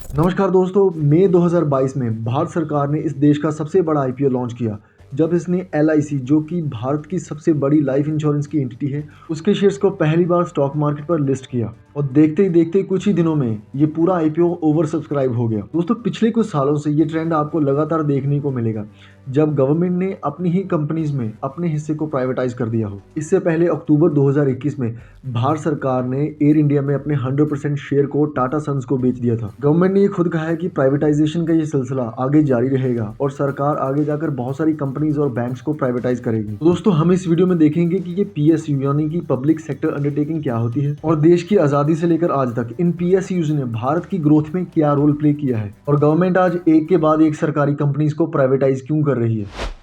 नमस्कार दोस्तों, मई 2022 में भारत सरकार ने इस देश का सबसे बड़ा आईपीओ लॉन्च किया जब इसने एलआईसी, जो कि भारत की सबसे बड़ी लाइफ इंश्योरेंस की एंटिटी है, उसके शेयर्स को पहली बार स्टॉक मार्केट पर लिस्ट किया। और देखते ही देखते कुछ ही दिनों में ये पूरा आईपीओ ओवर सब्सक्राइब हो गया। दोस्तों, पिछले कुछ सालों से ये ट्रेंड आपको लगातार देखने को मिलेगा जब गवर्नमेंट ने अपनी ही कंपनीज में अपने हिस्से को प्राइवेटाइज कर दिया हो। इससे पहले अक्टूबर 2021 में भारत सरकार ने एयर इंडिया में अपने 100% शेयर को टाटा सन्स को बेच दिया था। गवर्नमेंट ने ये खुद कहा है कि प्राइवेटाइजेशन का ये सिलसिला आगे जारी रहेगा और सरकार आगे जाकर बहुत सारी कंपनीज और बैंक्स को प्राइवेटाइज करेगी। तो दोस्तों, हम इस वीडियो में देखेंगे कि ये पीएसयू यानी कि पब्लिक सेक्टर अंडरटेकिंग क्या होती है और देश की आजादी से लेकर आज तक इन पीएसयूज ने भारत की ग्रोथ में क्या रोल प्ले किया है और गवर्नमेंट आज एक के बाद एक सरकारी कंपनीज को प्राइवेटाइज क्यों कर रही है।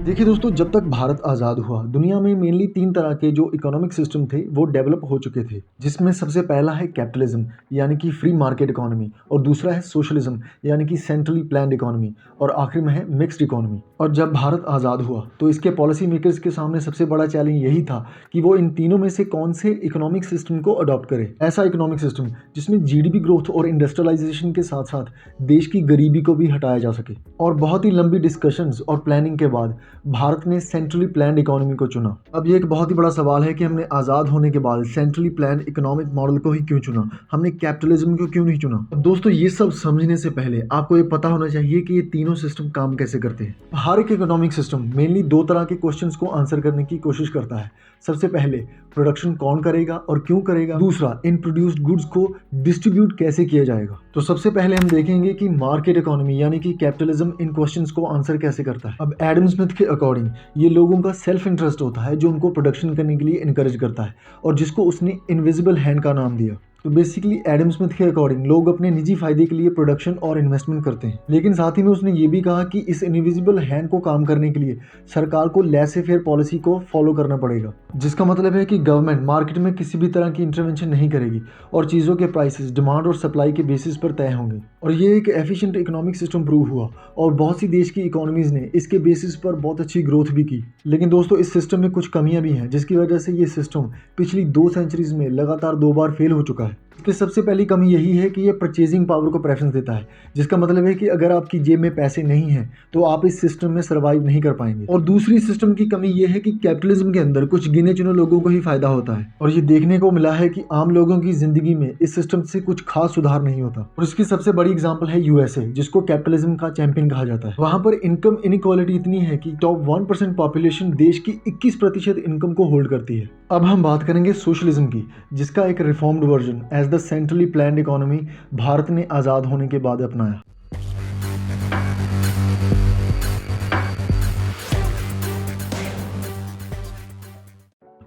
देखिए दोस्तों, जब तक भारत आज़ाद हुआ दुनिया में मेनली 3 तरह के जो इकोनॉमिक सिस्टम थे वो डेवलप हो चुके थे, जिसमें सबसे पहला है कैपिटलिज्म यानी कि फ्री मार्केट इकोनॉमी, और दूसरा है सोशलिज्म यानी कि सेंट्रली प्लान्ड इकोनॉमी, और आखिर में है मिक्स्ड इकोनॉमी। और जब भारत आज़ाद हुआ तो इसके पॉलिसी मेकर्स के सामने सबसे बड़ा चैलेंज यही था कि वो इन तीनों में से कौन से इकोनॉमिक सिस्टम को अडॉप्ट करे। ऐसा इकोनॉमिक सिस्टम जिसमें जीडीपी ग्रोथ और इंडस्ट्रियलाइजेशन के साथ साथ देश की गरीबी को भी हटाया जा सके। और बहुत ही लंबी डिस्कशंस और प्लानिंग के बाद भारत ने सेंट्रली प्लान्ड इकोनॉमी को चुना। अब ये एक बहुत ही बड़ा सवाल है कि हमने आज़ाद होने के बाद सेंट्रली प्लान्ड इकोनॉमिक मॉडल को ही क्यों चुना, हमने कैपिटलिज्म को क्यों नहीं चुना। अब दोस्तों, ये सब समझने से पहले आपको ये पता होना चाहिए कि ये तीनों सिस्टम काम कैसे करते हैं। हर एक इकोनॉमिक सिस्टम मेनली 2 तरह के क्वेश्चंस को आंसर करने की कोशिश करता है। सबसे पहले, प्रोडक्शन कौन करेगा और क्यों करेगा। दूसरा, इन प्रोड्यूस्ड गुड्स को डिस्ट्रीब्यूट कैसे किया जाएगा। तो सबसे पहले हम देखेंगे कि मार्केट इकोनॉमी यानी कि कैपिटलिज्म इन क्वेश्चंस को आंसर कैसे करता है। अब एडम स्मिथ के अकॉर्डिंग ये लोगों का सेल्फ इंटरेस्ट होता है जो उनको प्रोडक्शन करने के लिए इनकरेज करता है और जिसको उसने इनविजिबल हैंड का नाम दिया। तो बेसिकली एडम स्मिथ के अकॉर्डिंग लोग अपने निजी फायदे के लिए प्रोडक्शन और इन्वेस्टमेंट करते हैं, लेकिन साथ ही में उसने ये भी कहा कि इस इनविजिबल हैंड को काम करने के लिए सरकार को लेसे फेयर पॉलिसी को फॉलो करना पड़ेगा, जिसका मतलब है कि गवर्नमेंट मार्केट में किसी भी तरह की इंटरवेंशन नहीं करेगी और चीज़ों के प्राइसेस डिमांड और सप्लाई के बेसिस पर तय होंगे। और ये एक एफिशिएंट इकोनॉमिक सिस्टम प्रूव हुआ और बहुत सी देश की इकोनॉमीज ने इसके बेसिस पर बहुत अच्छी ग्रोथ भी की। लेकिन दोस्तों, इस सिस्टम में कुछ कमियां भी हैं जिसकी वजह से ये सिस्टम पिछली 2 सेंचुरीज में लगातार 2 बार फेल हो चुका है। इसकी सबसे पहली कमी यही है कि ये परचेजिंग पावर को प्रेफरेंस देता है, जिसका मतलब है कि अगर आपकी जेब में पैसे नहीं हैं तो आप इस सिस्टम में सर्वाइव नहीं कर पाएंगे। और दूसरी सिस्टम की कमी ये है कि कैपिटलिज्म के अंदर कुछ गिने चुने लोगों को ही फायदा होता है और ये देखने को मिला है कि आम लोगों की जिंदगी में इस सिस्टम से कुछ खास सुधार नहीं होता। और इसकी सबसे बड़ी एग्जाम्पल है यूएसए, जिसको कैपिटलिज्म का चैंपियन कहा जाता है। वहां पर इनकम इनइक्वालिटी इतनी है कि टॉप 1% पॉपुलेशन देश की 21% इनकम को होल्ड करती है। अब हम बात करेंगे सोशलिज्म की, जिसका एक reformed version as the centrally planned economy भारत ने आज़ाद होने के बाद अपनाया।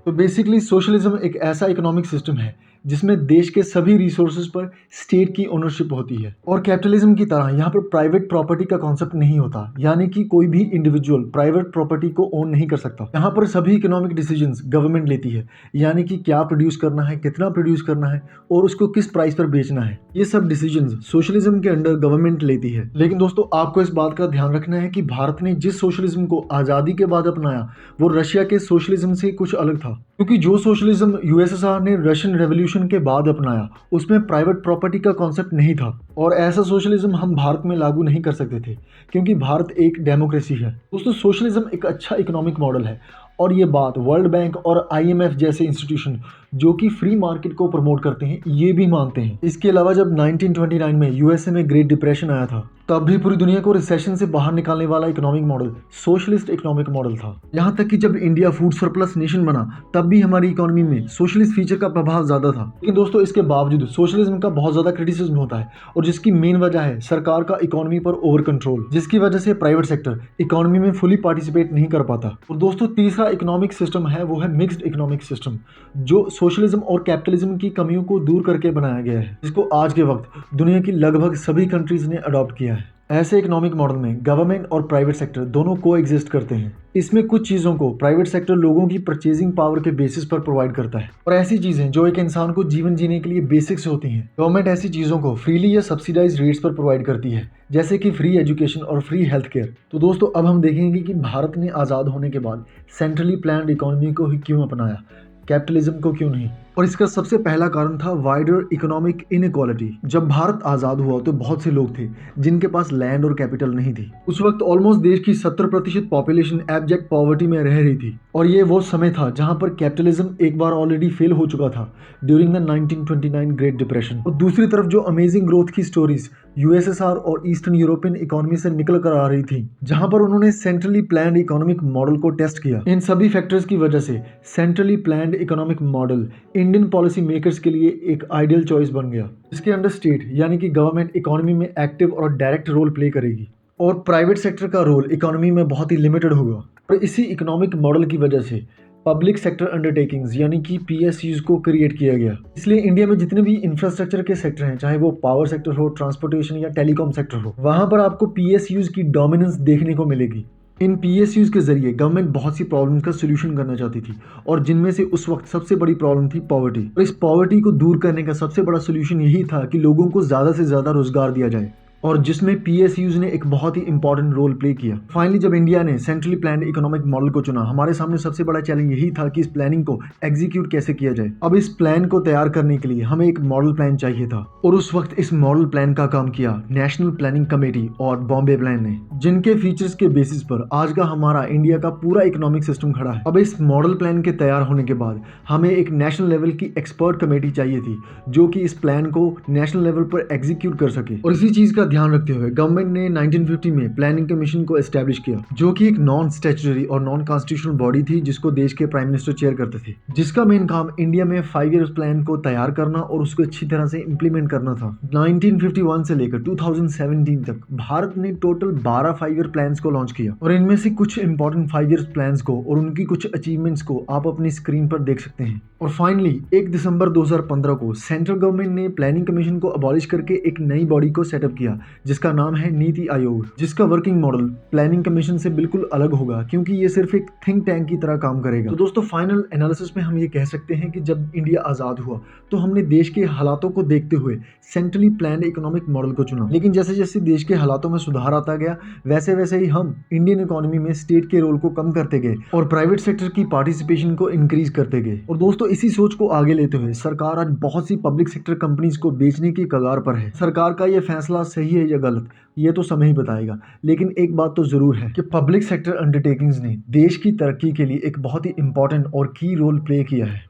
तो बेसिकली सोशलिज्म एक ऐसा इकोनॉमिक सिस्टम है जिसमें देश के सभी रिसोर्सेज पर स्टेट की ओनरशिप होती है। और कैपिटलिज्म की तरह यहाँ पर प्राइवेट प्रॉपर्टी का कॉन्सेप्ट नहीं होता, यानी कि कोई भी इंडिविजुअल प्राइवेट प्रॉपर्टी को ओन नहीं कर सकता। यहाँ पर सभी इकोनॉमिक डिसीजंस गवर्नमेंट लेती है, यानी कि क्या प्रोड्यूस करना है, कितना प्रोड्यूस करना है और उसको किस प्राइस पर बेचना है। ये सब डिसीजंस सोशलिज्म के अंडर गवर्नमेंट लेती है। लेकिन दोस्तों, आपको इस बात का ध्यान रखना है कि भारत ने जिस सोशलिज्म को आज़ादी के बाद अपनाया वो रशिया के सोशलिज्म से कुछ अलग था, क्योंकि जो सोशलिज्म यूएसएसआर ने रशियन रेवोल्यूशन के बाद अपनाया उसमें प्राइवेट प्रॉपर्टी का कॉन्सेप्ट नहीं था और ऐसा सोशलिज्म हम भारत में लागू नहीं कर सकते थे क्योंकि भारत एक डेमोक्रेसी है। दोस्तों, सोशलिज्म एक अच्छा इकोनॉमिक मॉडल है और ये बात वर्ल्ड बैंक और आईएमएफ जैसे इंस्टीट्यूशन जो कि फ्री मार्केट को प्रमोट करते हैं ये भी मानते हैं। इसके अलावा जब 1929 में यूएसए में ग्रेट डिप्रेशन आया था तब भी पूरी दुनिया को रिसेशन से बाहर निकालने वाला economic model socialist economic model था। यहाँ तक कि जब इंडिया फूड सरप्लस नेशन बना तब भी हमारी इकोनॉमी में सोशलिस्ट फीचर का प्रभाव ज्यादा था। लेकिन दोस्तों, इसके बावजूद सोशलिज्म का बहुत ज्यादा क्रिटिसिज्म होता है और जिसकी मेन वजह है सरकार का इकोनॉमी पर ओवर कंट्रोल, जिसकी वजह से प्राइवेट सेक्टर इकोनॉमी में फुली पार्टिसिपेट नहीं कर पाता। और दोस्तों, तीसरा इकोनॉमिक सिस्टम है वो है मिक्स्ड इकोनॉमिक सिस्टम, जो सोशलिज्म और कैपिटलिज्म की कमियों को दूर करके बनाया गया है, जिसको आज के वक्त दुनिया की लगभग सभी कंट्रीज ने अडॉप्ट किया है। ऐसे इकोनॉमिक मॉडल में गवर्नमेंट और प्राइवेट सेक्टर दोनों को एग्जिस्ट करते हैं। इसमें कुछ चीज़ों को प्राइवेट सेक्टर लोगों की परचेजिंग पावर के बेसिस पर प्रोवाइड करता है और ऐसी चीज़ें जो एक इंसान को जीवन जीने के लिए बेसिक्स होती हैं, गवर्नमेंट ऐसी चीज़ों को फ्रीली या सब्सिडाइज रेट्स पर प्रोवाइड करती है, जैसे कि फ्री एजुकेशन और फ्री हेल्थ केयर। तो दोस्तों अब हम देखेंगे कि भारत ने आज़ाद होने के बाद सेंट्रली प्लान्ड इकोनॉमी को ही क्यों अपनाया, कैपिटलिज्म को क्यों नहीं। और इसका सबसे पहला कारण था वाइडर इकोनॉमिक इनइक्वालिटी। जब भारत आज़ाद हुआ तो बहुत से लोग थे जिनके पास लैंड और कैपिटल नहीं थी। उस वक्त ऑलमोस्ट देश की 70% पॉपुलेशन एब्जेक्ट पॉवर्टी में रह रही थी और ये वो समय था जहां पर कैपिटलिज्म एक बार ऑलरेडी फेल हो चुका था ड्यूरिंग द 1929 ग्रेट डिप्रेशन। और दूसरी तरफ जो अमेजिंग ग्रोथ की स्टोरीज यूएसएसआर और ईस्टर्न यूरोपियन इकोनॉमी से निकल कर आ रही थी, जहां पर उन्होंने सेंट्रली प्लान्ड इकोनॉमिक मॉडल को टेस्ट किया। इन सभी फैक्टर्स की वजह से centrally planned economic model Indian policy makers के लिए एक आइडियल चॉइस बन गया, जिसके अंडर स्टेट यानी कि गवर्नमेंट इकोनॉमी में एक्टिव और डायरेक्ट रोल प्ले करेगी और प्राइवेट सेक्टर का रोल इकोनॉमी में बहुत ही लिमिटेड होगा। और इसी इकोनॉमिक मॉडल की वजह से पब्लिक सेक्टर अंडरटेकिंग्स यानी कि पीएसयूज को क्रिएट किया गया। इसलिए इंडिया में जितने भी इंफ्रास्ट्रक्चर के सेक्टर हैं, चाहे वो पावर सेक्टर हो, ट्रांसपोर्टेशन या टेलीकॉम सेक्टर हो, वहां पर आपको पीएसयूज की डोमिनेंस देखने को मिलेगी। इन पीएसयूज के जरिए गवर्नमेंट बहुत सी प्रॉब्लम्स का सोल्यूशन करना चाहती थी और जिनमें से उस वक्त सबसे बड़ी प्रॉब्लम थी पॉवर्टी। और इस पॉवर्टी को दूर करने का सबसे बड़ा सोल्यूशन यही था कि लोगों को ज़्यादा से ज़्यादा रोजगार दिया जाए, और जिसमें पीएसयूज ने एक बहुत ही इंपॉर्टेंट रोल प्ले किया। फाइनली जब इंडिया ने सेंट्रली प्लान्ड इकोनॉमिक मॉडल को चुना, हमारे सामने सबसे बड़ा चैलेंज यही था कि इस प्लानिंग को एग्जीक्यूट कैसे किया जाए। अब इस प्लान को तैयार करने के लिए हमें एक मॉडल प्लान चाहिए था और उस वक्त इस मॉडल प्लान का काम किया नेशनल प्लानिंग कमेटी और बॉम्बे प्लान ने, जिनके फीचर्स के बेसिस पर आज का हमारा इंडिया का पूरा इकोनॉमिक सिस्टम खड़ा है। अब इस मॉडल प्लान के तैयार होने के बाद हमें एक नेशनल लेवल की एक्सपर्ट कमेटी चाहिए थी जो कि इस प्लान को नेशनल लेवल पर एग्जीक्यूट कर सके। और इसी चीज का ध्यान रखते हुए गवर्नमेंट ने 1950 में प्लानिंग कमीशन को एस्टैब्लिश किया, जो कि एक नॉन स्टैट्यूटरी और नॉन कॉन्स्टिट्यूशनल बॉडी थी जिसको देश के प्राइम मिनिस्टर चेयर करते थे, जिसका मेन काम इंडिया में 5 ईयर प्लान को तैयार करना और उसको अच्छी तरह से इंप्लीमेंट करना था। 1951 से लेकर 2017 तक भारत ने टोटल 12 5 ईयर प्लान्स को लॉन्च किया और इनमें से कुछ इंपॉर्टेंट 5 ईयर प्लान्स को और उनकी कुछ अचीवमेंट्स को आप अपनी स्क्रीन पर देख सकते हैं। और फाइनली 1 दिसंबर 2015 को सेंट्रल गवर्नमेंट ने प्लानिंग कमीशन को अबॉलिश करके एक नई बॉडी को सेटअप किया जिसका नाम है नीति आयोग, जिसका वर्किंग मॉडल प्लानिंग कमीशन से बिल्कुल अलग होगा क्योंकि ये सिर्फ एक थिंक टैंक की तरह काम करेगा। तो दोस्तों फाइनल एनालिसिस में हम ये कह सकते हैं कि जब इंडिया आज़ाद हुआ तो हमने देश के हालातों को देखते हुए सेंट्रली प्लान्ड इकोनॉमिक मॉडल को चुना, लेकिन जैसे जैसे देश के हालातों में सुधार आता गया वैसे वैसे ही हम इंडियन इकोनॉमी में स्टेट के रोल को कम करते गए और प्राइवेट सेक्टर की पार्टिसिपेशन को इंक्रीज करते गए। और दोस्तों इसी सोच को आगे लेते हुए सरकार आज बहुत सी पब्लिक सेक्टर कंपनीज को बेचने की कगार पर है। सरकार का यह फैसला सही है या गलत ये तो समय ही बताएगा, लेकिन एक बात तो जरूर है कि पब्लिक सेक्टर अंडरटेकिंग्स ने देश की तरक्की के लिए एक बहुत ही इंपॉर्टेंट और की रोल प्ले किया है।